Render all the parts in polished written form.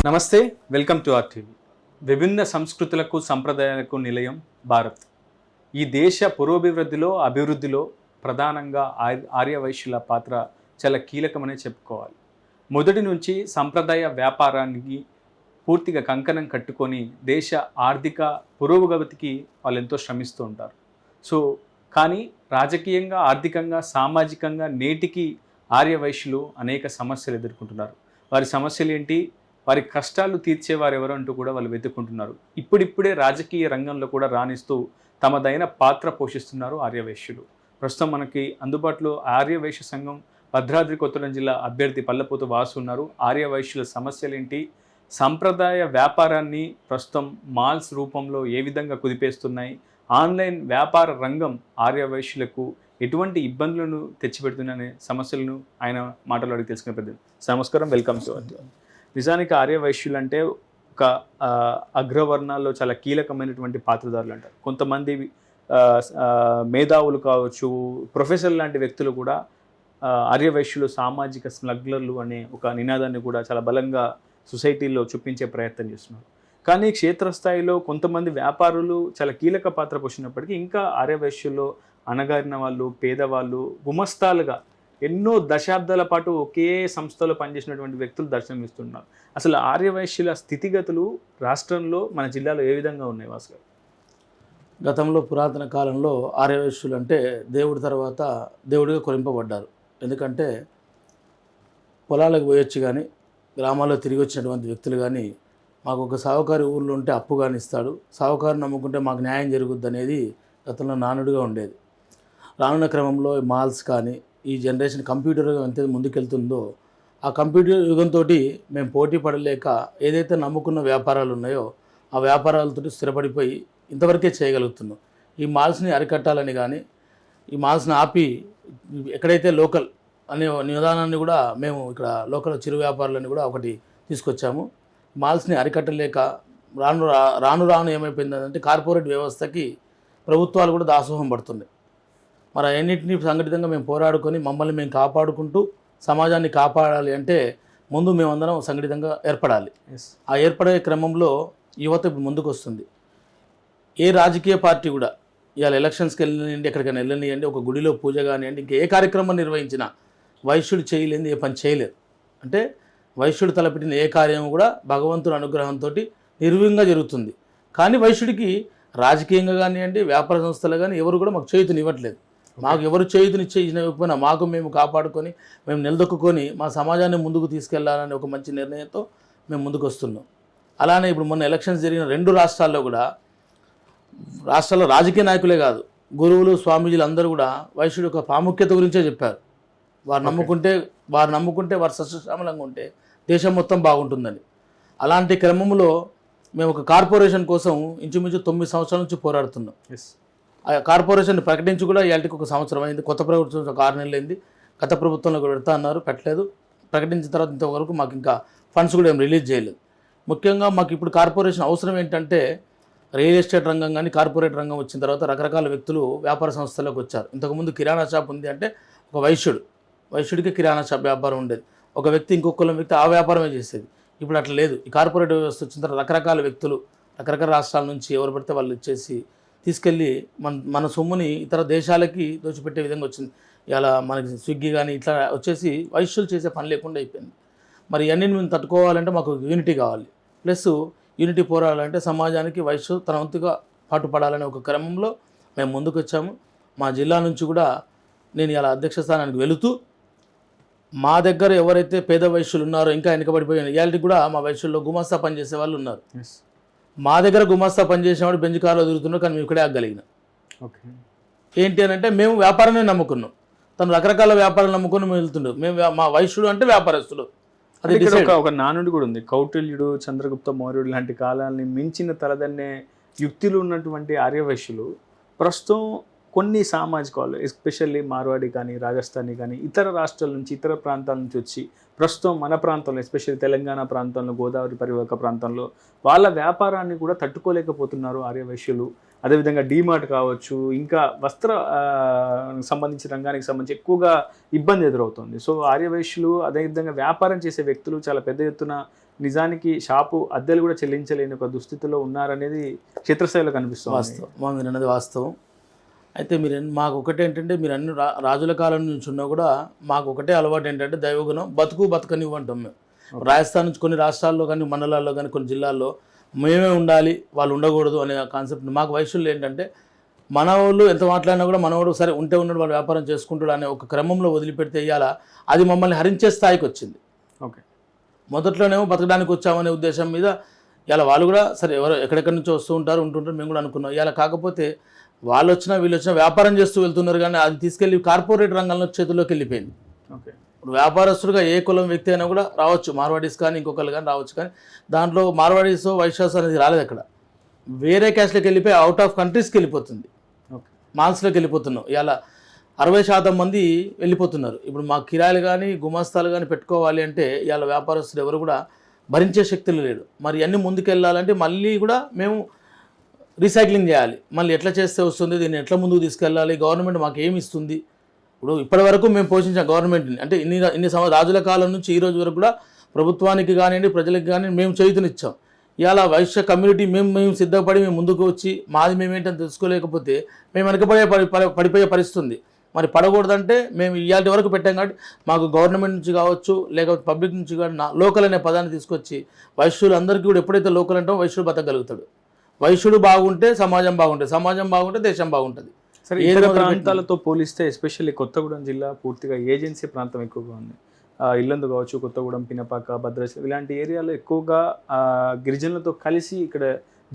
నమస్తే, welcome to RTV. విభిన్న సంస్కృతులకు సంప్రదాయాలకు నిలయం భారత్. ఈ దేశ పురోభివృద్ధిలో అభివృద్ధిలో ప్రధానంగా ఆర్యవైశ్యుల పాత్ర చాలా కీలకమనే చెప్పుకోవాలి. మొదటి నుంచి సంప్రదాయ వ్యాపారానికి పూర్తిగా కంకణం కట్టుకొని దేశ ఆర్థిక పురోగతికి వాళ్ళు ఎంతో శ్రమిస్తూ ఉంటారు. కానీ రాజకీయంగా, ఆర్థికంగా, సామాజికంగా నేటికి ఆర్యవైశ్యులు అనేక సమస్యలు ఎదుర్కొంటున్నారు. వారి సమస్యలు ఏంటి, వారి కష్టాలు తీర్చేవారు ఎవరు అంటూ కూడా వాళ్ళు వెతుక్కుంటున్నారు. ఇప్పుడిప్పుడే రాజకీయ రంగంలో కూడా రాణిస్తూ తమదైన పాత్ర పోషిస్తున్నారు ఆర్యవైశ్యులు. ప్రస్తుతం మనకి అందుబాటులో ఆర్యవైశ్య సంఘం భద్రాద్రి కొత్తగూడెం జిల్లా అభ్యర్థి పల్లపోతు వాసు ఉన్నారు. ఆర్యవైశ్యుల సమస్యలేంటి, సంప్రదాయ వ్యాపారాన్ని ప్రస్తుతం మాల్స్ రూపంలో ఏ విధంగా కుదిపేస్తున్నాయి, ఆన్లైన్ వ్యాపార రంగం ఆర్యవైశ్యులకు ఎటువంటి ఇబ్బందులను తెచ్చిపెడుతున్న సమస్యలను ఆయన మాటలు అడిగి తెలుసుకునే పెద్ద. నమస్కారం, వెల్కమ్ టు. నిజానికి ఆర్యవైశ్యులు అంటే ఒక అగ్రవర్ణాల్లో చాలా కీలకమైనటువంటి పాత్రధారులు అంటారు. కొంతమంది మేధావులు కావచ్చు, ప్రొఫెసర్ లాంటి వ్యక్తులు కూడా ఆర్యవైశ్యులు సామాజిక స్మగ్లర్లు అనే ఒక నినాదాన్ని కూడా చాలా బలంగా సొసైటీలో చూపించే ప్రయత్నం చేస్తున్నారు. కానీ క్షేత్రస్థాయిలో కొంతమంది వ్యాపారులు చాలా కీలక పాత్ర పోషినప్పటికీ ఇంకా ఆర్యవైశ్యుల్లో అణగారిన వాళ్ళు, పేదవాళ్ళు, గుమస్తాలుగా ఎన్నో దశాబ్దాల పాటు ఒకే సంస్థలో పనిచేసినటువంటి వ్యక్తులు దర్శనమిస్తున్నారు. అసలు ఆర్యవైశ్యుల స్థితిగతులు రాష్ట్రంలో, మన జిల్లాలో ఏ విధంగా ఉన్నాయి వాసు గారు? గతంలో పురాతన కాలంలో ఆర్యవైశ్యులు అంటే దేవుడి తర్వాత దేవుడిగా కొలింపబడ్డారు. ఎందుకంటే పొలాలకు పోయొచ్చు కానీ, గ్రామాల్లో తిరిగి వచ్చినటువంటి వ్యక్తులు కానీ, మాకు ఒక సావుకారి ఊళ్ళో ఉంటే అప్పు కానీ ఇస్తాడు, సావుకారు నమ్ముకుంటే మాకు న్యాయం జరుగుద్ది అనేది గతంలో నానుడిగా ఉండేది. రానున్న క్రమంలో మాల్స్ కానీ, ఈ జనరేషన్ కంప్యూటర్ ఎంత ముందుకెళ్తుందో ఆ కంప్యూటర్ యుగంతో మేము పోటీ పడలేక ఏదైతే నమ్ముకున్న వ్యాపారాలు ఉన్నాయో ఆ వ్యాపారాలతో స్థిరపడిపోయి ఇంతవరకే చేయగలుగుతున్నాం. ఈ మాల్స్ని అరికట్టాలని కానీ, ఈ మాల్స్ని ఆపి ఎక్కడైతే లోకల్ అనే నిదానాన్ని కూడా మేము ఇక్కడ లోకల్ చిరు వ్యాపారులని కూడా ఒకటి తీసుకొచ్చాము. మాల్స్ని అరికట్టలేక రాను ఏమైపోయిందంటే కార్పొరేట్ వ్యవస్థకి ప్రభుత్వాలు కూడా దాసోహం పడుతున్నాయి. మరి అన్నింటినీ సంఘటితంగా మేము పోరాడుకొని మమ్మల్ని మేము కాపాడుకుంటూ సమాజాన్ని కాపాడాలి అంటే ముందు మేమందరం సంఘటితంగా ఏర్పడాలి. ఆ ఏర్పడే క్రమంలో యువత ముందుకు వస్తుంది. ఏ రాజకీయ పార్టీ కూడా ఇవాళ ఎలక్షన్స్కి వెళ్ళనియండి, ఎక్కడికైనా వెళ్ళనియండి, ఒక గుడిలో పూజ కానివ్వండి, ఇంకా ఏ కార్యక్రమం నిర్వహించినా వైశ్యుడు చేయలేని ఏ పని చేయలేదు. అంటే వైశ్యుడు తలపెట్టిన ఏ కార్యం కూడా భగవంతుని అనుగ్రహంతో నిర్విఘ్నంగా జరుగుతుంది. కానీ వైశ్యుడికి రాజకీయంగా కానివ్వండి, వ్యాపార సంస్థలు కానీ ఎవరు కూడా మాకు చేయుతనివ్వట్లేదు. మాకు ఎవరు చేయుతనివ్వకపోయినా మాకు మేము కాపాడుకొని, మేము నిలదొక్కుని మా సమాజాన్ని ముందుకు తీసుకెళ్లాలని ఒక మంచి నిర్ణయంతో మేము ముందుకు వస్తున్నాం. అలానే ఇప్పుడు మొన్న ఎలక్షన్స్ జరిగిన 2 రాష్ట్రాల్లో కూడా రాష్ట్రాల్లో రాజకీయ నాయకులే కాదు, గురువులు, స్వామీజీలు అందరూ కూడా వైశ్యుడి యొక్క ప్రాముఖ్యత గురించే చెప్పారు. వారు నమ్ముకుంటే వారు సస్యశ్యామలంగా ఉంటే దేశం మొత్తం బాగుంటుందని. అలాంటి క్రమంలో మేము ఒక కార్పొరేషన్ కోసం ఇంచుమించు 9 సంవత్సరాల నుంచి పోరాడుతున్నాం. ఆ కార్పొరేషన్ ప్రకటించి కూడా ఇవాళకి 1 సంవత్సరం అయింది. కొత్త ప్రభుత్వం 6 నెలలు అయింది. గత ప్రభుత్వంలో కూడా పెడతా అన్నారు, పెట్టలేదు. ప్రకటించిన తర్వాత ఇంతవరకు మాకు ఇంకా ఫండ్స్ కూడా ఏం రిలీజ్ చేయలేదు. ముఖ్యంగా మాకు ఇప్పుడు కార్పొరేషన్ అవసరం ఏంటంటే, రియల్ ఎస్టేట్ రంగం కానీ కార్పొరేట్ రంగం వచ్చిన తర్వాత రకరకాల వ్యక్తులు వ్యాపార సంస్థలకు వచ్చారు. ఇంతకుముందు కిరాణా షాప్ ఉంది అంటే ఒక వైశ్యుడికి కిరాణా షాప్ వ్యాపారం ఉండేది. ఒక వ్యక్తి ఇంకొక వ్యక్తి ఆ వ్యాపారమే చేసేది. ఇప్పుడు అట్లా లేదు. ఈ కార్పొరేట్ వ్యవస్థ వచ్చిన తర్వాత రకరకాల వ్యక్తులు రకరకాల రాష్ట్రాల నుంచి ఎవరు పడితే వాళ్ళు ఇచ్చేసి తీసుకెళ్ళి మన సొమ్ముని ఇతర దేశాలకి దోచిపెట్టే విధంగా వచ్చింది. ఇలా మనకి స్విగ్గీ కానీ ఇట్లా వచ్చేసి వైశ్యులు చేసే పని లేకుండా అయిపోయింది. మరి ఇవన్నీ మేము తట్టుకోవాలంటే మాకు యూనిటీ కావాలి. ప్లస్ యూనిటీ పోరాడాలంటే సమాజానికి వైశ్యులు తన వంతుగా పాటుపడాలనే ఒక క్రమంలో మేము ముందుకు వచ్చాము. మా జిల్లా నుంచి కూడా నేను ఇలా అధ్యక్ష స్థానానికి వెళుతూ మా దగ్గర ఎవరైతే పేద వైశ్యులు ఉన్నారో, ఇంకా వెనుకబడిపోయాను, ఇవాళకి కూడా మా వైశ్యుల్లో గుమాస్తా పనిచేసే వాళ్ళు ఉన్నారు. మా దగ్గర గుమాస్తా పనిచేసేవాడు బెంచ్ కారులో తిరుగుతున్నాడు, కానీ మేము ఇక్కడే ఆగలిగినాం. ఏంటి అని అంటే మేము వ్యాపారాన్ని నమ్ముకున్నాం, తను రకరకాల వ్యాపారాలు నమ్ముకుని వెళ్తుండే. మేము మా వైశ్యుడు అంటే వ్యాపారస్తులు. అది ఒక నానుడి కూడా ఉంది. కౌటిల్యుడు, చంద్రగుప్త మౌర్యుడు లాంటి కాలాన్ని మించిన తలదన్నే యుక్తులు ఉన్నటువంటి ఆర్యవైశ్యులు ప్రస్తుతం కొన్ని సామాజిక వాళ్ళు, ఎస్పెషల్లీ మార్వాడి కానీ, రాజస్థానీ కానీ, ఇతర రాష్ట్రాల నుంచి, ఇతర ప్రాంతాల నుంచి వచ్చి ప్రస్తుతం మన ప్రాంతంలో, ఎస్పెషల్లీ తెలంగాణ ప్రాంతంలో, గోదావరి పరివాహక ప్రాంతంలో వాళ్ళ వ్యాపారాన్ని కూడా తట్టుకోలేకపోతున్నారు ఆర్యవైశ్యులు. అదేవిధంగా డీమార్ట్ కావచ్చు, ఇంకా వస్త్ర సంబంధించిన రంగానికి సంబంధించి ఎక్కువగా ఇబ్బంది ఎదురవుతుంది. సో ఆర్యవైశ్యులు అదేవిధంగా వ్యాపారం చేసే వ్యక్తులు చాలా పెద్ద ఎత్తున నిజానికి షాపు అద్దెలు కూడా చెల్లించలేని ఒక దుస్థితిలో ఉన్నారనేది క్షేత్రస్థాయిలో కనిపిస్తుంది. వాస్తవం, మీరు అన్నది వాస్తవం. అయితే మీరు మాకు ఒకటి ఏంటంటే, మీరు అన్ని రాజుల కాలం నుంచి ఉన్నా కూడా మాకు ఒకటే అలవాటు ఏంటంటే దైవగుణం, బతకనివ్వు అంటాం మేము. రాజస్థాన్ నుంచి కొన్ని రాష్ట్రాల్లో కానీ మండలాల్లో కానీ కొన్ని జిల్లాల్లో మేమే ఉండాలి, వాళ్ళు ఉండకూడదు అనే కాన్సెప్ట్. మాకు వైశ్యులు ఏంటంటే, మన వాళ్ళు ఎంత మాట్లాడినా కూడా మనవాడు సరే ఉంటే ఉన్నాడు, వాళ్ళు వ్యాపారం చేసుకుంటాడు అనే ఒక క్రమంలో వదిలిపెడితే ఇయ్యాలా అది మమ్మల్ని హరించే స్థాయికి వచ్చింది. ఓకే, మొదట్లోనేమో బతకడానికి వచ్చామనే ఉద్దేశం మీద ఇలా వాళ్ళు కూడా సరే ఎవరో ఎక్కడెక్కడి నుంచో వస్తూ ఉంటారు ఉంటుంటారు, మేము కూడా అనుకున్నాం. ఇలా కాకపోతే వాళ్ళు వచ్చినా వీళ్ళు వచ్చినా వ్యాపారం చేస్తూ వెళ్తున్నారు, కానీ అది తీసుకెళ్ళి కార్పొరేట్ రంగంలో చేతుల్లోకి వెళ్ళిపోయింది. ఓకే, ఇప్పుడు వ్యాపారస్తుడుగా ఏ కులం వ్యక్తి అయినా కూడా రావచ్చు, మార్వాడీస్ కానీ ఇంకొకరు కానీ రావచ్చు, కానీ దాంట్లో మార్వాడీస్ వైశ్యాస్ అనేది రాలేదు. అక్కడ వేరే క్యాస్ట్లోకి వెళ్ళిపోయి అవుట్ ఆఫ్ కంట్రీస్కి వెళ్ళిపోతుంది, ఓకే, మాల్స్లోకి వెళ్ళిపోతున్నాం. ఇలా 60% మంది వెళ్ళిపోతున్నారు. ఇప్పుడు మా కిరాయిలు కానీ గుమాస్తాలు కానీ పెట్టుకోవాలి అంటే ఇవాళ వ్యాపారస్తులు ఎవరు కూడా భరించే శక్తులు లేడు. మరి అన్నీ ముందుకెళ్ళాలంటే మళ్ళీ కూడా మేము రీసైక్లింగ్ చేయాలి. మళ్ళీ ఎట్లా చేస్తే వస్తుంది, దీన్ని ఎట్లా ముందుకు తీసుకెళ్ళాలి, గవర్నమెంట్ మాకు ఏమి ఇస్తుంది. ఇప్పుడు ఇప్పటి వరకు మేము పోషించాం గవర్నమెంట్ని, అంటే ఇన్ని రాజుల కాలం నుంచి ఈ రోజు వరకు కూడా ప్రభుత్వానికి కానివ్వండి ప్రజలకు కానీ మేము చేయుతనిచ్చాం. ఇవాళ వైశ్య కమ్యూనిటీ మేము సిద్ధపడి మేము ముందుకు వచ్చి మాది మేమేంటని తెలుసుకోలేకపోతే మేము పడిపోయే పరిస్థితి ఉంది. మరి పడకూడదంటే మేము ఇవాళ వరకు పెట్టాం కాబట్టి మాకు గవర్నమెంట్ నుంచి కావచ్చు లేకపోతే పబ్లిక్ నుంచి కానీ లోకల్ అనే పదాన్ని తీసుకొచ్చి వైశ్యులు అందరికీ కూడా ఎప్పుడైతే లోకల్ అంటామో వైశ్యుడు బతకగలుగుతాడు. వైశ్యుడు బాగుంటే సమాజం బాగుంటుంది, సమాజం బాగుంటే దేశం బాగుంటుంది. సరే, ఇతర ప్రాంతాలతో పోలిస్తే ఎస్పెషల్లీ కొత్తగూడెం జిల్లా పూర్తిగా ఏజెన్సీ ప్రాంతం ఎక్కువగా ఉంది. ఇల్లందు కావచ్చు, కొత్తగూడెం, పినపాక, భద్రాచలం ఇలాంటి ఏరియాలో ఎక్కువగా గిరిజనులతో కలిసి ఇక్కడ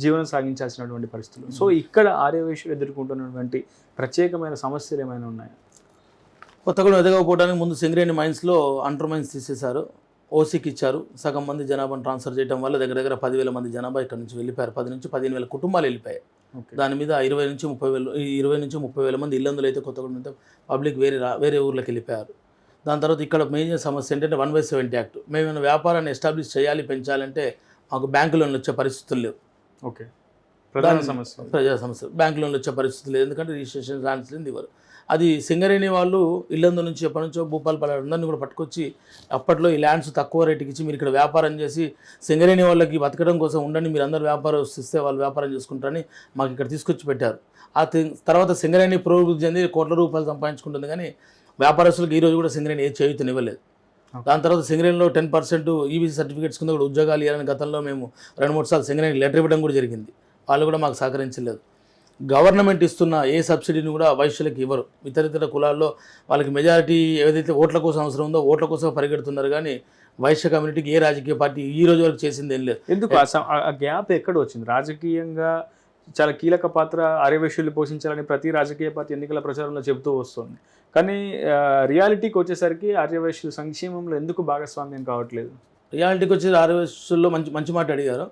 జీవనం సాగించాల్సినటువంటి పరిస్థితులు. సో ఇక్కడ ఆర్యవైశ్యులు ఎదుర్కొంటున్నటువంటి ప్రత్యేకమైన సమస్యలు ఏమైనా ఉన్నాయా? కొత్తగూడెం ఎదగకపోవడానికి ముందు సింగరేణి మైన్స్లో అండర్ మైన్స్ తీసేశారు, ఓసీకి ఇచ్చారు. సగం మంది జనాభాను ట్రాన్స్ఫర్ చేయడం వల్ల దగ్గర 10,000 మంది జనాభా ఇక్కడ నుంచి వెళ్ళిపోయారు. 10 నుంచి 15,000 కుటుంబాలు వెళ్ళిపోయాయి. దాని మీద 20 నుంచి 30,000 మంది ఇల్లందులో అయితే కొత్తగూడెం అయితే పబ్లిక్ వేరే ఊర్లోకి వెళ్ళిపోయారు. దాని తర్వాత ఇక్కడ మెయిన్ సమస్య ఏంటంటే 1/70 యాక్ట్. మేము వ్యాపారాన్ని ఎస్టాబ్లిష్ చేయాలి, పెంచాలంటే మాకు బ్యాంకు లోన్లు వచ్చే పరిస్థితులు లేవు. ఓకే, ప్రజా సమస్య బ్యాంకు లోన్లు వచ్చే పరిస్థితులు లేదు, ఎందుకంటే రిజిస్ట్రేషన్ ల్యాండ్స్ ఇవ్వరు. అది సింగరేణి వాళ్ళు ఇల్లందు నుంచి ఎప్పటి నుంచో భూపాలపల్లి అందరినీ కూడా పట్టుకొచ్చి అప్పట్లో ఈ ల్యాండ్స్ తక్కువ రేటుకి ఇచ్చి మీరు ఇక్కడ వ్యాపారం చేసి సింగరేణి వాళ్ళకి బతకడం కోసం ఉండండి, మీరు అందరూ వ్యాపారం ఇస్తే వాళ్ళు వ్యాపారం చేసుకుంటారని మాకు ఇక్కడ తీసుకొచ్చి పెట్టారు. ఆ తర్వాత సింగరేణి పురోభివృద్ధి చెంది కోట్ల రూపాయలు సంపాదించుకుంటుంది, కానీ వ్యాపారస్తులకు ఈరోజు కూడా సింగరేణి ఏ చేయూతనివ్వలేదు. దాని తర్వాత సింగరేణిలో 10% ఈబీసీ సర్టిఫికేట్స్ కింద కూడా ఉద్యోగాలు ఇవ్వాలని గతంలో మేము 2-3 సార్లు సింగరేణి లెటర్ ఇవ్వడం కూడా జరిగింది. వాళ్ళు కూడా మాకు సహకరించలేదు. గవర్నమెంట్ ఇస్తున్న ఏ సబ్సిడీని కూడా వైశ్యులకు ఇవ్వరు. ఇతర కులాల్లో వాళ్ళకి మెజారిటీ ఏదైతే ఓట్ల కోసం అవసరం ఉందో ఓట్ల కోసం పరిగెడుతున్నారు, కానీ వైశ్య కమ్యూనిటీకి ఏ రాజకీయ పార్టీ ఈ రోజు వరకు చేసింది ఏం లేదు. ఎందుకు ఆ గ్యాప్ ఎక్కడ వచ్చింది? రాజకీయంగా చాలా కీలక పాత్ర ఆర్యవైశ్యులు పోషించాలని ప్రతి రాజకీయ పార్టీ ఎన్నికల ప్రచారంలో చెబుతూ వస్తుంది, కానీ రియాలిటీకి వచ్చేసరికి ఆర్యవైశ్యుల సంక్షేమంలో ఎందుకు భాగస్వామ్యం కావట్లేదు? రియాలిటీకి వచ్చేది ఆర్యవైశ్యుల్లో మంచి మాట అడిగారు.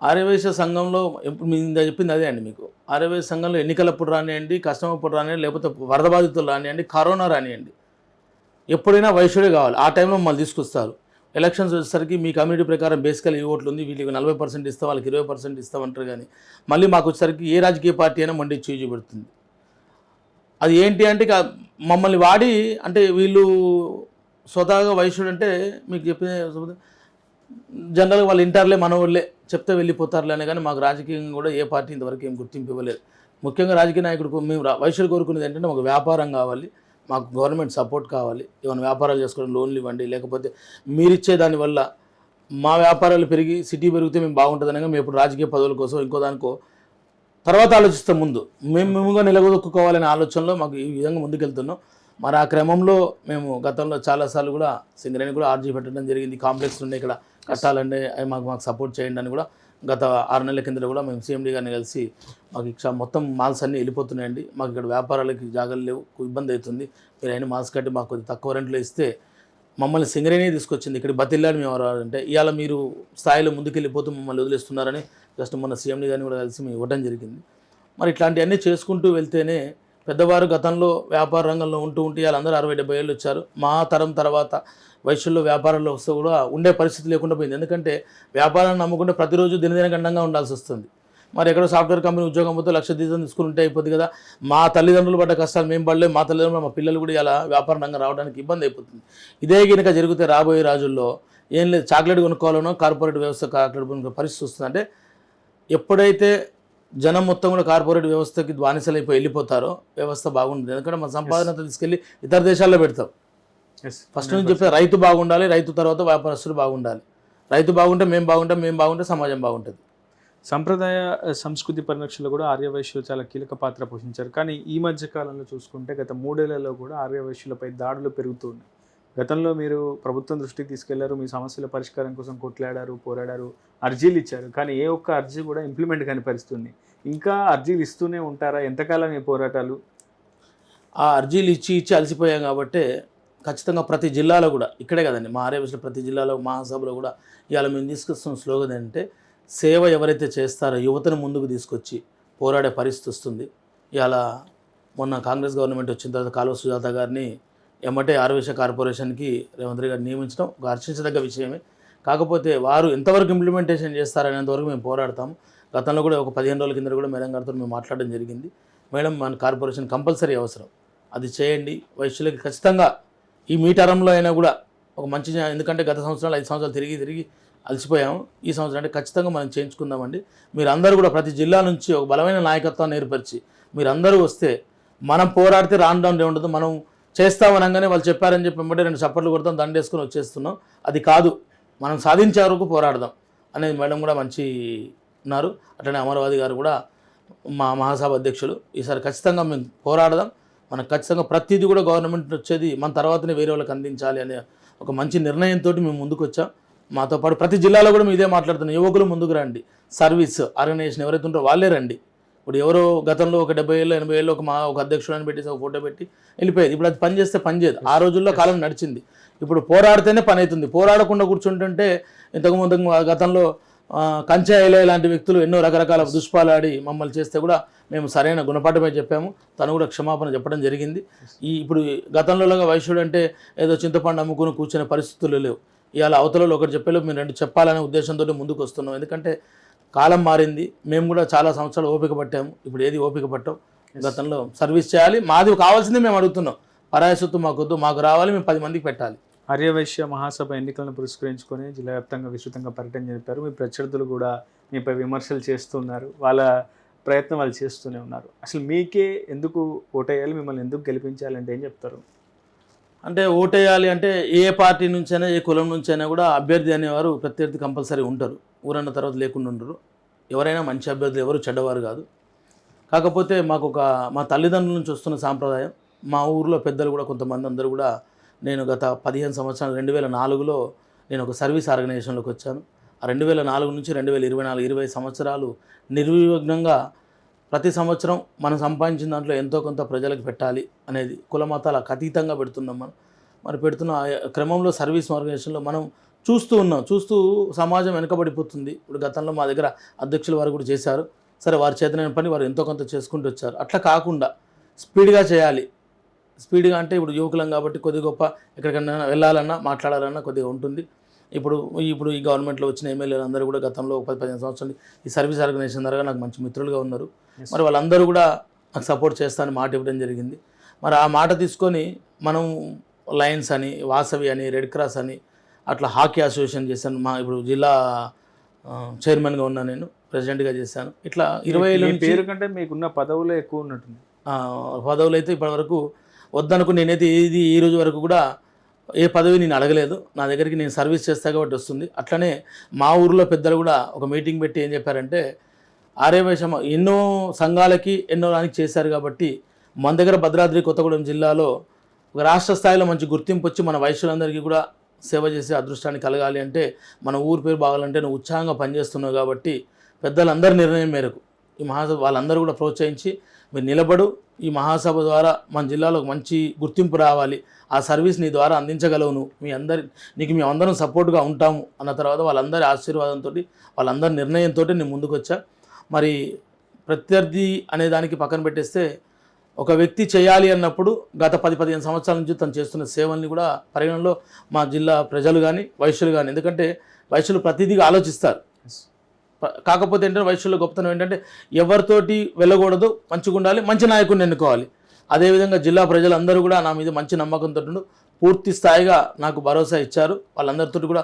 ఆర్యవైశ్య సంఘంలో ఎప్పుడు మీరు చెప్పింది అదే అండి. మీకు ఆర్యవైశ్య సంఘంలో ఎన్నికలప్పుడు రానివ్వండి, కష్టం అప్పుడు రానివ్వండి, లేకపోతే వరద బాధితులు రానివ్వండి, కరోనా రానివ్వండి, ఎప్పుడైనా వైశ్యుడే కావాలి. ఆ టైంలో మమ్మల్ని తీసుకొస్తారు. ఎలక్షన్స్ వచ్చేసరికి మీ కమ్యూనిటీ ప్రకారం బేసికల్ ఈ ఓట్లు ఉంది, వీళ్ళకి 40% ఇస్తాం, వాళ్ళకి 20% ఇస్తామంటారు, కానీ మళ్ళీ మాకు వచ్చేసరికి ఏ రాజకీయ పార్టీ అయినా మండి చూపెడుతుంది. అది ఏంటి అంటే మమ్మల్ని వాడి, అంటే వీళ్ళు స్వతహాగా వైశ్యుడు అంటే మీకు చెప్పిన జనరల్గా వాళ్ళు ఇంటర్లే మన వాళ్ళే చెప్తే వెళ్ళిపోతారులే అని, కానీ మాకు రాజకీయంగా కూడా ఏ పార్టీ ఇంతవరకు ఏం గుర్తింపు ఇవ్వలేదు. ముఖ్యంగా రాజకీయ నాయకుడు మేము వైశ్యులు కోరుకునేది ఏంటంటే మాకు వ్యాపారం కావాలి, మాకు గవర్నమెంట్ సపోర్ట్ కావాలి, ఏమైనా వ్యాపారాలు చేసుకోవడం లోన్లు ఇవ్వండి, లేకపోతే మీరిచ్చే దానివల్ల మా వ్యాపారాలు పెరిగి సిటీ పెరిగితే మేము బాగుంటుందని. మేము ఇప్పుడు రాజకీయ పదవుల కోసం ఇంకో దానికో తర్వాత ఆలోచిస్తాం, ముందు మేముగా నిలదొక్కుకోవాలనే ఆలోచనలో మాకు ఈ విధంగా ముందుకెళ్తున్నాం. మరి ఆ క్రమంలో మేము గతంలో చాలాసార్లు కూడా సింగరేణి కూడా ఆర్జీ పెట్టడం జరిగింది. కాంప్లెక్స్ ఉండే ఇక్కడ కట్టాలంటే మాకు సపోర్ట్ చేయండి అని కూడా గత 6 నెలల కింద కూడా మేము సీఎండీ గారిని కలిసి మాకు మొత్తం మాల్స్ అన్నీ వెళ్ళిపోతున్నాయండి, మాకు ఇక్కడ వ్యాపారాలకి జాగాలు లేవు, ఇబ్బంది అవుతుంది, మీరు అయినా మాల్స్ కట్టి మాకు కొద్దిగా తక్కువ రెంట్లో ఇస్తే మమ్మల్ని సింగరేణి తీసుకొచ్చింది ఇక్కడ బతిల్లాని మేము ఎవరంటే ఇవాళ మీరు స్థాయిలో ముందుకెళ్ళిపోతూ మమ్మల్ని వదిలేస్తున్నారని జస్ట్ మొన్న సీఎండీ గారిని కూడా కలిసి మేము ఇవ్వడం జరిగింది. మరి ఇట్లాంటివన్నీ చేసుకుంటూ వెళ్తేనే పెద్దవారు గతంలో వ్యాపార రంగంలో ఉంటూ వాళ్ళందరూ 60-70 ఏళ్ళు వచ్చారు. మా తరం తర్వాత వైశ్యుల్లో వ్యాపారంలో వస్తే కూడా ఉండే పరిస్థితి లేకుండా పోయింది. ఎందుకంటే వ్యాపారాన్ని నమ్ముకుంటే ప్రతిరోజు దినదినగండంగా ఉండాల్సి వస్తుంది. మరి ఎక్కడో సాఫ్ట్వేర్ కంపెనీ ఉద్యోగం పోతే 1,00,000 తీసుకుని ఉంటే అయిపోద్ది కదా. మా తల్లిదండ్రులు పడ్డ కష్టాలు మేము పడలేము, మా తల్లిదండ్రులు మా పిల్లలు కూడా ఇలా వ్యాపార రంగం రావడానికి ఇబ్బంది అయిపోతుంది. ఇదే కనుక జరిగితే రాబోయే రోజుల్లో ఏం లేదు, చాక్లెట్ కొనుక్కోవాలనో కార్పొరేట్ వ్యవస్థ చాక్లెట్ కొనుక్కునే పరిస్థితి వస్తుంది. అంటే ఎప్పుడైతే జనం మొత్తం కూడా కార్పొరేట్ వ్యవస్థకి బానిసలైపోయి వెళ్ళిపోతారో వ్యవస్థ బాగుంటుంది. ఎందుకంటే మన సంపాదన తీసుకెళ్ళి ఇతర దేశాల్లో పెడతాం. ఫస్ట్ నుంచి చెప్పే రైతు బాగుండాలి, రైతు తర్వాత వ్యాపారస్తులు బాగుండాలి. రైతు బాగుంటే మేము బాగుంటాం, మేము బాగుంటే సమాజం బాగుంటుంది. సంప్రదాయ సంస్కృతి పరిరక్షణలో కూడా ఆర్యవైశ్యులు చాలా కీలక పాత్ర పోషించారు. కానీ ఈ మధ్య కాలంలో చూసుకుంటే గత 3 ఏళ్లలో కూడా ఆర్యవైశ్యులపై దాడులు పెరుగుతూ ఉన్నాయి. గతంలో మీరు ప్రభుత్వం దృష్టికి తీసుకెళ్లారు, మీ సమస్యల పరిష్కారం కోసం కొట్లాడారు, పోరాడారు, అర్జీలు ఇచ్చారు. కానీ ఏ ఒక్క అర్జీ కూడా ఇంప్లిమెంట్ కాని పరిస్థితుంది. ఇంకా అర్జీలు ఇస్తూనే ఉంటారా? ఎంతకాలం ఈ పోరాటాలు? ఆ అర్జీలు ఇచ్చి అలసిపోయాం కాబట్టి ఖచ్చితంగా ప్రతి జిల్లాలో కూడా, ఇక్కడే కదండి మా ఆర్యవైశ్యులు ప్రతి జిల్లాలో మహాసభలో కూడా ఇవాళ మేము తీసుకొస్తున్న స్లోగన్ ఏంటంటే, సేవ ఎవరైతే చేస్తారో యువతను ముందుకు తీసుకొచ్చి పోరాడే పరిస్థితి వస్తుంది. ఇవాళ మొన్న కాంగ్రెస్ గవర్నమెంట్ వచ్చిన తర్వాత కాలువ సుజాత గారిని ఎమ్మటే ఆర్యవైశ్య కార్పొరేషన్కి రేవంత్ రెడ్డి గారు నియమించడం ఒక హర్షించదగ్గ విషయమే. కాకపోతే వారు ఎంతవరకు ఇంప్లిమెంటేషన్ చేస్తారనేంతవరకు మేము పోరాడతాము. గతంలో కూడా ఒక 15 రోజుల కింద కూడా మేడం గారితో మేము మాట్లాడడం జరిగింది. మేడం, మన కార్పొరేషన్ కంపల్సరీ అవసరం, అది చేయండి. వైశ్యులకి ఖచ్చితంగా ఈ మీ టర్మ్లో అయినా కూడా ఒక మంచి, ఎందుకంటే గత సంవత్సరాలు 5 సంవత్సరాలు తిరిగి అలసిపోయాము. ఈ సంవత్సరం అంటే ఖచ్చితంగా మనం చేయించుకుందామండి. మీరందరూ కూడా ప్రతి జిల్లా నుంచి ఒక బలమైన నాయకత్వాన్ని ఏర్పరిచి మీరందరూ వస్తే మనం పోరాడితే రాండౌన్ ఉండదు. మనం చేస్తామనగానే వాళ్ళు చెప్పారని చెప్పి వెంబడే 2 చప్పట్లు కొడతాం, దండేసుకొని వచ్చేస్తున్నాం. అది కాదు, మనం సాధించే వరకు పోరాడదాం అనేది మేడం కూడా మంచి ఉన్నారు. అట్లనే అమరవాది గారు కూడా మా మహాసభ అధ్యక్షులు. ఈసారి ఖచ్చితంగా మేము పోరాడదాం. మనకు ఖచ్చితంగా ప్రతిదీ కూడా గవర్నమెంట్ వచ్చేది మన తర్వాతనే వేరే వాళ్ళకి అందించాలి అనే ఒక మంచి నిర్ణయంతో మేము ముందుకు వచ్చాం. మాతో పాటు ప్రతి జిల్లాలో కూడా మేము ఇదే మాట్లాడుతున్నాం. యువకులు ముందుకు రండి, సర్వీస్ ఆర్గనైజేషన్ ఎవరైతే ఉంటారో వాళ్ళే రండి. ఇప్పుడు ఎవరో గతంలో ఒక 70 ఏళ్ళు 80 ఏళ్ళు ఒక అధ్యక్షుడిని పెట్టేసి ఒక ఫోటో పెట్టి వెళ్ళిపోయేది. ఇప్పుడు అది పని చేస్తే పని చేయదు. ఆ రోజుల్లో కాలం నడిచింది. ఇప్పుడు పోరాడితేనే పని అవుతుంది. పోరాడకుండా కూర్చుంటుంటే ఇంతకుముందు గతంలో కంచాయిలే లాంటి వ్యక్తులు ఎన్నో రకరకాల దుష్పాలాడి మమ్మల్ని చేస్తే కూడా మేము సరైన గుణపాఠమే చెప్పాము. తను కూడా క్షమాపణ చెప్పడం జరిగింది. ఇప్పుడు గతంలోగా వైశ్యుడు అంటే ఏదో చింతపండు అమ్ముకుని కూర్చునే పరిస్థితులు లేవు. ఇవాళ అవతలలో ఒకటి చెప్పేలోపు మేము 2 చెప్పాలనే ఉద్దేశంతో ముందుకు వస్తున్నాం. ఎందుకంటే కాలం మారింది. మేము కూడా చాలా సంవత్సరాలు ఓపిక పట్టాము. ఇప్పుడు ఏది ఓపిక పట్టాం. గతంలో సర్వీస్ చేయాలి, మాది కావాల్సిందే మేము అడుగుతున్నాం. పరాయి సొత్తు మాకొద్దు, మాకు రావాలి, మేము 10 మందికి పెట్టాలి. ఆర్యవైశ్య మహాసభ ఎన్నికలను పురస్కరించుకొని జిల్లా వ్యాప్తంగా విస్తృతంగా పర్యటన జరిపారు. మీ ప్రత్యర్థులు కూడా మీపై విమర్శలు చేస్తున్నారు. వాళ్ళ ప్రయత్నం వాళ్ళు చేస్తూనే ఉన్నారు. అసలు మీకే ఎందుకు ఓటేయాలి, మిమ్మల్ని ఎందుకు గెలిపించాలంటే ఏం చెప్తారు? అంటే ఓటేయాలి అంటే ఏ పార్టీ నుంచైనా ఏ కులం నుంచైనా కూడా అభ్యర్థి అనేవారు ప్రత్యర్థి కంపల్సరీ ఉంటారు. ఊరన్న తర్వాత లేకుండా ఉండరు. ఎవరైనా మంచి అభ్యర్థులు, ఎవరు చెడ్డవారు కాదు. కాకపోతే మాకు మా తల్లిదండ్రుల నుంచి వస్తున్న సాంప్రదాయం, మా ఊర్లో పెద్దలు కూడా కొంతమంది అందరూ కూడా, నేను గత 15 సంవత్సరాలు 2004లో నేను ఒక సర్వీస్ ఆర్గనైజేషన్లోకి వచ్చాను. ఆ 2004 నుంచి 2024 20 సంవత్సరాలు నిర్విఘ్నంగా ప్రతి సంవత్సరం మనం సంపాదించిన దాంట్లో ఎంతో కొంత ప్రజలకు పెట్టాలి అనేది కుల మతాలకు అతీతంగా పెడుతున్నాం. మరి పెడుతున్న క్రమంలో సర్వీస్ ఆర్గనైజేషన్లో మనం చూస్తూ సమాజం వెనకబడిపోతుంది. ఇప్పుడు గతంలో మా దగ్గర అధ్యక్షుల వారు కూడా చేశారు. సరే, వారి చేతనైన పని వారు ఎంతో కొంత చేసుకుంటూ వచ్చారు. అట్లా కాకుండా స్పీడ్గా చేయాలి. స్పీడ్గా అంటే ఇప్పుడు యువకులం కాబట్టి కొద్ది గొప్ప ఎక్కడికైనా వెళ్ళాలన్నా మాట్లాడాలన్నా కొద్దిగా ఉంటుంది. ఇప్పుడు ఈ గవర్నమెంట్లో వచ్చిన ఎమ్మెల్యేలు అందరూ కూడా గతంలో 10-15 సంవత్సరాలు ఈ సర్వీస్ ఆర్గనైజేషన్ ద్వారా నాకు మంచి మిత్రులుగా ఉన్నారు. మరి వాళ్ళందరూ కూడా నాకు సపోర్ట్ చేస్తానని మాట ఇవ్వడం జరిగింది. మరి ఆ మాట తీసుకొని మనం లయన్స్ అని, వాసవి అని, రెడ్ క్రాస్ అని, అట్లా హాకీ అసోసియేషన్ చేశాను. ఇప్పుడు జిల్లా చైర్మన్గా ఉన్నా, నేను ప్రెసిడెంట్గా చేశాను. ఇట్లా 20 ఏళ్ళ పేరు కంటే మీకున్న పదవులే ఎక్కువ ఉన్నట్టుంది. పదవులు అయితే ఇప్పటివరకు వద్దనుకు నేనైతే ఈ రోజు వరకు కూడా ఏ పదవి నేను అడగలేదు. నా దగ్గరికి నేను సర్వీస్ చేస్తా కాబట్టి వస్తుంది. అట్లనే మా ఊరిలో పెద్దలు కూడా ఒక మీటింగ్ పెట్టి ఏం చెప్పారంటే, ఆర్యవైశ్య ఎన్నో సంఘాలకి ఎన్నో దానికి చేశారు కాబట్టి మన దగ్గర భద్రాద్రి కొత్తగూడెం జిల్లాలో ఒక రాష్ట్ర స్థాయిలో మంచి గుర్తింపు వచ్చి మన వైశ్యులందరికీ కూడా సేవ చేసే అదృష్టాన్ని కలగాలి అంటే, మన ఊరి పేరు బాగాలంటే నువ్వు ఉత్సాహంగా పనిచేస్తున్నావు కాబట్టి పెద్దలందరి నిర్ణయం మేరకు ఈ మహాసభ వాళ్ళందరూ కూడా ప్రోత్సహించి, మీరు నిలబడు, ఈ మహాసభ ద్వారా మన జిల్లాలో మంచి గుర్తింపు రావాలి, ఆ సర్వీస్ నీ ద్వారా అందించగలవు, నీకు మేమందరం సపోర్ట్గా ఉంటాము అన్న తర్వాత వాళ్ళందరి ఆశీర్వాదంతో, వాళ్ళందరి నిర్ణయంతో నేను ముందుకు వచ్చా. మరి ప్రత్యర్థి అనే దానికి పక్కన పెట్టేస్తే, ఒక వ్యక్తి చేయాలి అన్నప్పుడు గత 10-15 సంవత్సరాల నుంచి తను చేస్తున్న సేవల్ని కూడా పరిగణనలో మా జిల్లా ప్రజలు కానీ వైశ్యులు కానీ, ఎందుకంటే వైశ్యులు ప్రతిదీగా ఆలోచిస్తారు. కాకపోతే ఏంటంటే వైశ్యుల గొప్పతనం ఏంటంటే ఎవరితోటి వెళ్ళకూడదు, మంచిగా ఉండాలి, మంచి నాయకుడిని ఎన్నుకోవాలి. అదేవిధంగా జిల్లా ప్రజలందరూ కూడా నా మీద మంచి నమ్మకంతో పూర్తి స్థాయిగా నాకు భరోసా ఇచ్చారు. వాళ్ళందరితో కూడా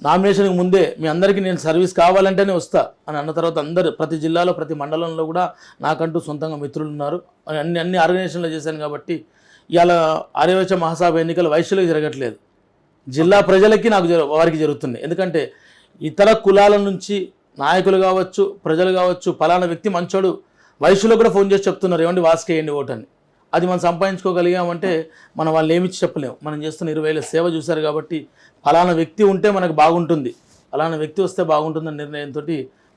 నామినేషన్కి ముందే మీ అందరికీ నేను సర్వీస్ కావాలంటేనే వస్తా అని అన్న తర్వాత అందరు ప్రతి జిల్లాలో ప్రతి మండలంలో కూడా నాకంటూ సొంతంగా మిత్రులు ఉన్నారు. అన్ని ఆర్గనైజేషన్లో చేశాను కాబట్టి ఇవాళ ఆర్యవైశ్య మహాసభ ఎన్నికలు వైశ్యులకు జరగట్లేదు, జిల్లా ప్రజలకి వారికి జరుగుతుంది. ఎందుకంటే ఇతర కులాల నుంచి నాయకులు కావచ్చు, ప్రజలు కావచ్చు, ఫలానా వ్యక్తి మంచోడు వైశ్యులకు కూడా ఫోన్ చేసి చెప్తున్నారు ఏమండి వాసుకేయండి ఓటు అని. అది మనం సంపాదించుకోగలిగామంటే మనం వాళ్ళు ఏమిచ్చి చెప్పలేము. మనం చేస్తున్న 20 ఏళ్ళ సేవ చూశారు కాబట్టి ఫలానా వ్యక్తి ఉంటే మనకు బాగుంటుంది, ఫలానా వ్యక్తి వస్తే బాగుంటుందన్న నిర్ణయంతో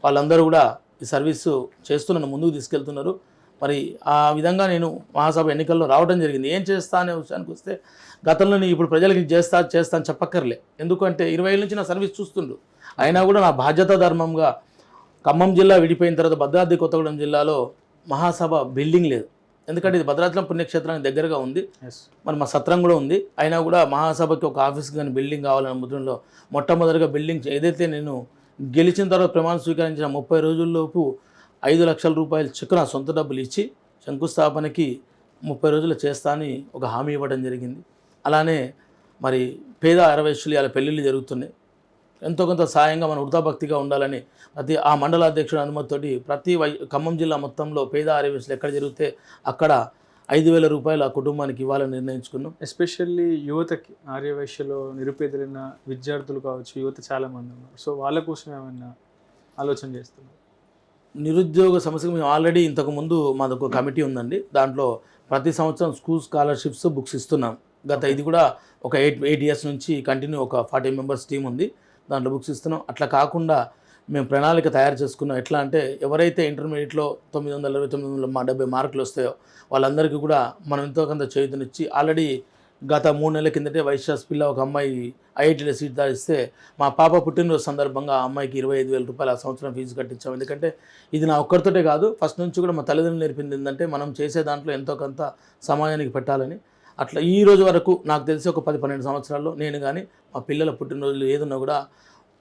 వాళ్ళందరూ కూడా ఈ సర్వీసు చేస్తూ నన్ను ముందుకు తీసుకెళ్తున్నారు. మరి ఆ విధంగా నేను మహాసభ ఎన్నికల్లో రావడం జరిగింది. ఏం చేస్తా అనే విషయానికి వస్తే గతంలో నేను ఇప్పుడు ప్రజలకి చేస్తా అని చెప్పక్కర్లే. ఎందుకంటే 20 ఏళ్ళ నుంచి నా సర్వీస్ చూస్తుండు. అయినా కూడా నా బాధ్యత ధర్మంగా ఖమ్మం జిల్లా విడిపోయిన తర్వాత భద్రాద్రి కొత్తగూడెం జిల్లాలో మహాసభ బిల్డింగ్ లేదు. ఎందుకంటే ఇది భద్రాచలం పుణ్యక్షేత్రానికి దగ్గరగా ఉంది, మరి మా సత్రం కూడా ఉంది. అయినా కూడా మహాసభకి ఒక ఆఫీస్ కానీ బిల్డింగ్ కావాలనే ముద్రలో మొట్టమొదటిగా బిల్డింగ్ ఏదైతే నేను గెలిచిన తర్వాత ప్రమాణ స్వీకరించిన 30 రోజుల్లోపు 5 లక్షల రూపాయలు చెక్కు నా సొంత డబ్బులు ఇచ్చి శంకుస్థాపనకి 30 రోజులు చేస్తా అని ఒక హామీ ఇవ్వడం జరిగింది. అలానే మరి పేద ఆర్యవైశ్యులు ఇలా పెళ్ళిళ్ళు జరుగుతున్నాయి, ఎంతో కొంత సాయంగా మన వృతాభక్తిగా ఉండాలని ఆ మండల అధ్యక్షుడి అనుమతితోటి ఖమ్మం జిల్లా మొత్తంలో పేద ఆర్యవైశ్యులు ఎక్కడ జరిగితే అక్కడ 5,000 రూపాయలు ఆ కుటుంబానికి ఇవ్వాలని నిర్ణయించుకున్నాం. ఎస్పెషల్లీ యువతకి ఆర్యవైశ్యలో నిరుపేదలైన విద్యార్థులు కావచ్చు, యువత చాలామంది ఉన్నారు. సో వాళ్ళ కోసం ఏమైనా ఆలోచన చేస్తున్నారు? నిరుద్యోగ సమస్యకు మేము ఆల్రెడీ ఇంతకుముందు మాదొక కమిటీ ఉందండి. దాంట్లో ప్రతి సంవత్సరం స్కూల్ స్కాలర్షిప్స్ బుక్స్ ఇస్తున్నాం. ఇది కూడా ఒక 8 ఇయర్స్ నుంచి కంటిన్యూ ఒక 40 మెంబర్స్ టీం ఉంది, దాంట్లో బుక్స్ ఇస్తున్నాం. అట్లా కాకుండా మేము ప్రణాళిక తయారు చేసుకున్నాం. ఎట్లా అంటే ఎవరైతే ఇంటర్మీడియట్లో 920, 970 మార్కులు వస్తాయో వాళ్ళందరికీ కూడా మనం ఎంతో కొంత చేయుతనిచ్చి ఆల్రెడీ గత 3 నెలల కిందటే వైశ్యాస్ పిల్ల ఒక అమ్మాయి ఐఐటీలో సీట్ దారిస్తే మా పాప పుట్టినరోజు సందర్భంగా ఆ అమ్మాయికి 25,000 రూపాయలు ఆ సంవత్సరం ఫీజు కట్టించాం. ఎందుకంటే ఇది నా ఒక్కరితోటే కాదు, ఫస్ట్ నుంచి కూడా మా తల్లిదండ్రులు నేర్పింది ఏంటంటే మనం చేసే దాంట్లో ఎంతో కొంత సమాజానికి పెట్టాలని. అట్లా ఈ రోజు వరకు నాకు తెలిసి ఒక 10-12 సంవత్సరాల్లో నేను కానీ మా పిల్లల పుట్టినరోజులు ఏదున్నా కూడా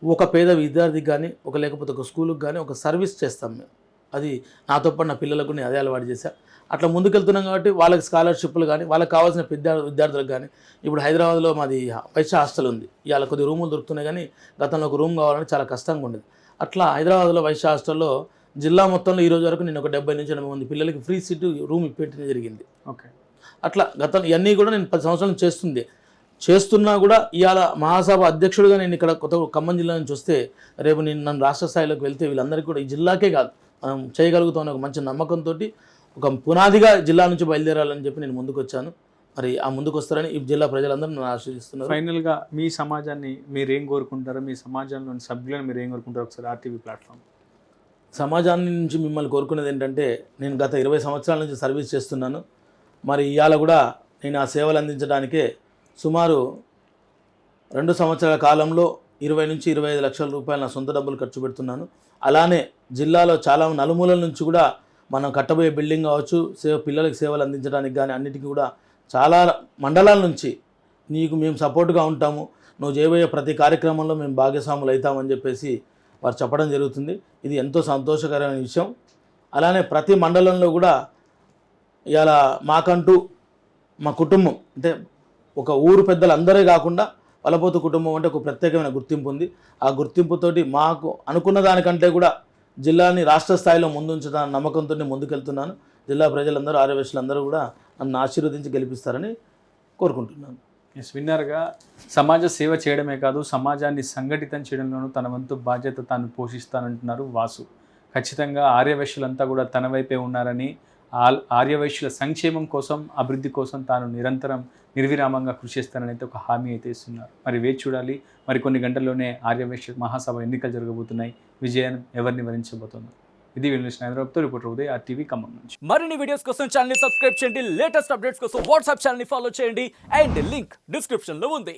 ఒక పేద విద్యార్థికి కానీ లేకపోతే ఒక స్కూల్కి కానీ ఒక సర్వీస్ చేస్తాం మేము. అది నాతో పాటు నా పిల్లలకు నేను అదే అలవాటు చేశాను. అట్లా ముందుకెళ్తున్నాం కాబట్టి వాళ్ళకి స్కాలర్షిప్లు కానీ వాళ్ళకి కావాల్సిన విద్యార్థులకు కానీ ఇప్పుడు హైదరాబాద్లో మాది వైశ్య హాస్టల్ ఉంది. ఇవాళ కొద్ది రూములు దొరుకుతున్నాయి కానీ గతంలో ఒక రూమ్ కావాలంటే చాలా కష్టంగా ఉండేది. అట్లా హైదరాబాద్లో వైశ్య హాస్టల్లో జిల్లా మొత్తంలో ఈ రోజు వరకు నేను ఒక 70 నుంచి 80 మంది పిల్లలకి ఫ్రీ సీటు రూమ్ ఇప్పించడం జరిగింది. ఓకే, అట్లా ఇవన్నీ కూడా నేను 10 సంవత్సరాలు చేస్తున్నా కూడా ఇవాళ మహాసభ అధ్యక్షుడిగా నేను ఇక్కడ ఖమ్మం జిల్లా నుంచి వస్తే రేపు నన్ను రాష్ట్ర స్థాయిలోకి వెళ్తే వీళ్ళందరికీ కూడా ఈ జిల్లాకే కాదు మనం చేయగలుగుతామని ఒక మంచి నమ్మకంతో ఒక పునాదిగా జిల్లా నుంచి బయలుదేరాలని చెప్పి నేను ముందుకు వచ్చాను. మరి ఆ ముందుకు వస్తారని ఈ జిల్లా ప్రజలందరూ నన్ను ఆశీర్వదిస్తున్నారు. ఫైనల్గా మీ సమాజాన్ని మీరేం కోరుకుంటారో, మీ సమాజంలోని సభ్యులను మీరు ఏం కోరుకుంటారో ఒకసారి RTV ప్లాట్ఫామ్. సమాజాన్ని నుంచి మిమ్మల్ని కోరుకునేది ఏంటంటే నేను గత 20 సంవత్సరాల నుంచి సర్వీస్ చేస్తున్నాను. మరి ఇవాళ కూడా నేను ఆ సేవలు అందించడానికే సుమారు 2 సంవత్సరాల కాలంలో 20 నుంచి 25 లక్షల రూపాయలు నా సొంత డబ్బులు ఖర్చు పెడుతున్నాను. అలానే జిల్లాలో చాలా నలుమూలల నుంచి కూడా మనం కట్టబోయే బిల్డింగ్ కావచ్చు, పిల్లలకి సేవలు అందించడానికి కానీ అన్నిటికీ కూడా చాలా మండలాల నుంచి మేము సపోర్ట్గా ఉంటాము, నువ్వు చేయబోయే ప్రతి కార్యక్రమంలో మేము భాగస్వాములు అవుతామని చెప్పేసి వారు చెప్పడం జరుగుతుంది. ఇది ఎంతో సంతోషకరమైన విషయం. అలానే ప్రతి మండలంలో కూడా ఇవాళ మాకంటూ మా కుటుంబం అంటే ఒక ఊరు పెద్దలందరే కాకుండా వలపోతు కుటుంబం అంటే ఒక ప్రత్యేకమైన గుర్తింపు ఉంది. ఆ గుర్తింపుతోటి మాకు అనుకున్న దానికంటే కూడా జిల్లాని రాష్ట్ర స్థాయిలో ముందుంచడానికి నమ్మకంతో ముందుకెళ్తున్నాను. జిల్లా ప్రజలందరూ ఆర్యవైశ్యులందరూ కూడా నన్ను ఆశీర్వదించి గెలిపిస్తారని కోరుకుంటున్నాను. విన్నర్గా సమాజ సేవ చేయడమే కాదు, సమాజాన్ని సంఘటితం చేయడంలోనూ తన వంతు బాధ్యత తాను పోషిస్తానంటున్నారు వాసు. ఖచ్చితంగా ఆర్యవైశ్యులంతా కూడా తన వైపే ఉన్నారని, ఆర్యవైశ్యుల సంక్షేమం కోసం, అభివృద్ధి కోసం తాను నిరంతరం నిర్విరామంగా కృషి చేస్తానని అయితే ఒక హామీ అయితే ఇస్తున్నారు. మరి వేచి చూడాలి. మరి కొన్ని గంటల్లోనే ఆర్యవైశ్య మహాసభ ఎన్నికలు జరగబోతున్నాయి. విజయం ఎవరిని వరించబోతున్నారు? ఇది హైదరాబాద్తో రిపోర్టర్ ఉదయ్, RTV ఖమ్మం నుంచి. మరిన్ని వీడియోస్ కోసం ఛానల్ ని సబ్స్క్రైబ్ చేయండి, లేటెస్ట్ అప్డేట్స్ కోసం వాట్సాప్ ఛానల్ ని ఫాలో చేయండి అండ్ లింక్ డిస్క్రిప్షన్ లో ఉంది.